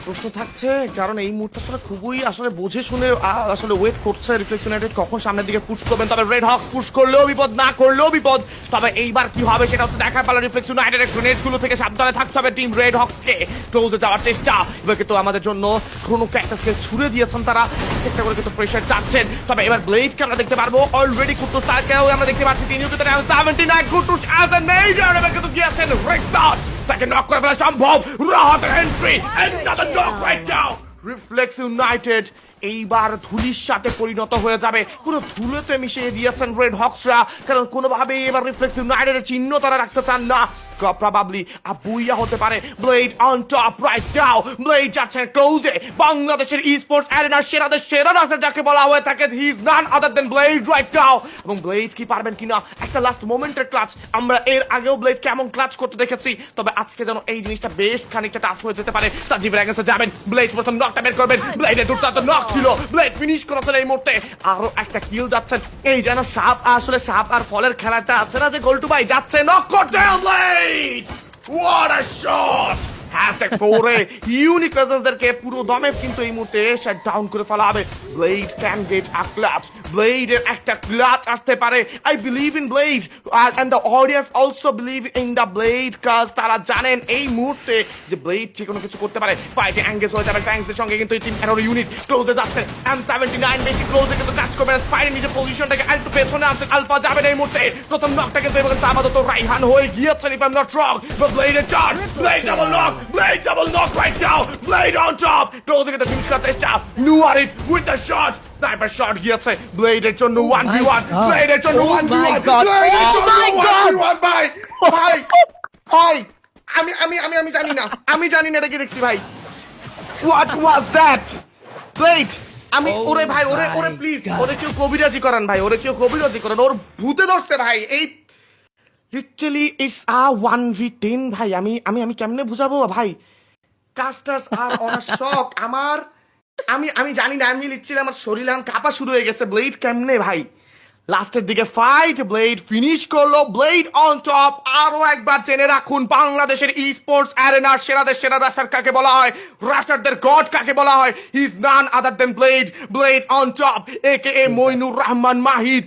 প্রশ্ন থাকছে, কারণ এই মুহূর্তে আসলে খুবই আসলে বুঝে শুনে আসলে ওয়েট করছে রিফ্লেক্স ইউনাইটেড কখন সামনের দিকে পুশ করবেন। তবে রেড হক্স পুশ করলেও বিপদ, না করলেও বিপদ। তবে এইবার কি হবে সেটা হচ্ছে দেখার পালা। রিফ্লেক্স ইউনাইটেডের গ্রেনেডস গুলো থেকে সাবধানে থাকতে হবে টিম রেড হক্সকে। ক্লোজে যাওয়ার চেষ্টা এবার কিন্তু আমাদের জন্য কোনো ক্যাকটাসকে ছুড়ে দিয়েছেন তারা, একটা করে কিন্তু প্রেশার চাচ্ছেন। তবে এবার ব্লেডকে আমরা দেখতে পারবো, অলরেডি কুটুস তারকেও আমরা দেখতে পাচ্ছি। তিনি কিন্তু 79 কুটুস অ্যাজ এ নেইডার এবার কিন্তু গিয়েছেন রেক্সার, তাকে নক করে ফেলা সম্ভব। রাহাতের entry, another knock right now. Reflex United এইবার ধুলির সাথে পরিণত হয়ে যাবে, পুরো ধুলোতে মিশিয়ে দিয়েছেন রেড হক্সরা, কারণ কোনোভাবেই এবার রিফ্লেক্স ইউনাইটেডের চিহ্ন তারা রাখতে চান না। প্রবাবলি বুইয়া হতে পারে। Blade on top right now, blade যাচ্ছেন ক্লোজে। বাংলাদেশের ই স্পোর্টস অ্যারেনার সেরাদের সেরা ডাক্তার যাকে বলা হয়ে থাকে, he is none other than Blade right now. এবং ব্লেড কি পারবেন কিনা একটা লাস্ট মোমেন্টের ক্লাচ, আমরা এর আগেও ব্লেড কেমন ক্লাচ করতে দেখেছি, তবে আজকে যেন এই জিনিসটা বেশ খানিকটা টাফ হয়ে যেতে পারে। সাজিব রেগেন্সে যাবেন, ব্লেড প্রথম নকটা বের করবেন। ব্লেডের দুর্দান্ত নক ছিল, ব্লেড ফিনিশ করেছেন এই মুহূর্তে। আরো একটা কিল যাচ্ছেন, এই যেন সাপ আসলে সাপ আর ফলের খেলাটা আছে না, যে গোল্টু ভাই যাচ্ছে নক করতে। Blade what a shot! Hashtag ফোরে ইউনিক প্রেজেন্সদেরকে পুরো দমে কিন্তু এই মুহূর্তে শাট ডাউন করে ফেলা হবে। Blade can get a clutch, ব্লেডের একটা ক্লাচ আসতে পারে। I believe in Blade and the audience also believe in the Blade, কাজ তারা জানেন এই মুহূর্তে যে ব্লেড যে কোনো কিছু করতে পারে। ফাইটে এঙ্গেজ হয়ে যাবে ট্যাঙ্কসের সঙ্গে, কিন্তু এই টিম এরোর ইউনিট ক্লোজে যাচ্ছে। M79 বেশি ক্লোজে কিন্তু টাচ করবেন, স্পাইরে নিজের পজিশনটাকে একটু পেছনে আনছেন। আলফা যাবেন এই মুহূর্তে, প্রথম নকটা কিন্তু এবার আপাতত রাইহান হয়ে গিয়েছেন, if I am not wrong. ব্লেডের charge, Blade double knock, Blade double knock right now, blade on top, close to the finish cut চেষ্টা। Nuarif with the shot, sniper shot গিয়েছে ব্লেডের জন্য 1v1, ব্লেডের জন্য 1v1, ব্লেডের জন্য 1v1 ভাই ভাই ভাই। আমি জানি না এটা কি দেখছি ভাই। What was that? ব্লেড ওরে ভাই, ওরে প্লিজ, ওরে কেউ কবিরাজি করান ভাই, ওরে কেউ কবিরাজি করান, ওর ভূতে ধরছে ভাই। এই লিটারালি ইটস আ 1v10 ভাই। আমি কেমনে বুঝাবো ভাই, কাস্টার্স আর অন শক। আমি জানি না, আমি লিটারালি আমার শরীর কাঁপা শুরু হয়ে গেছে। ব্লেড কেমনে ভাই লাস্টের দিকে ফাইট, ব্লেড ফিনিশ করলো, ব্লেড অন টপ। আরো একবার জেনে রাখুন, বাংলাদেশের ই স্পোর্টস অ্যারেনার সেরাদের সেরা রাশার কাকে বলা হয়, রাশারদের গড কাকে বলা হয়, he is none other than Blade. Blade on top একে এ মইনুর রহমান মাহিদ।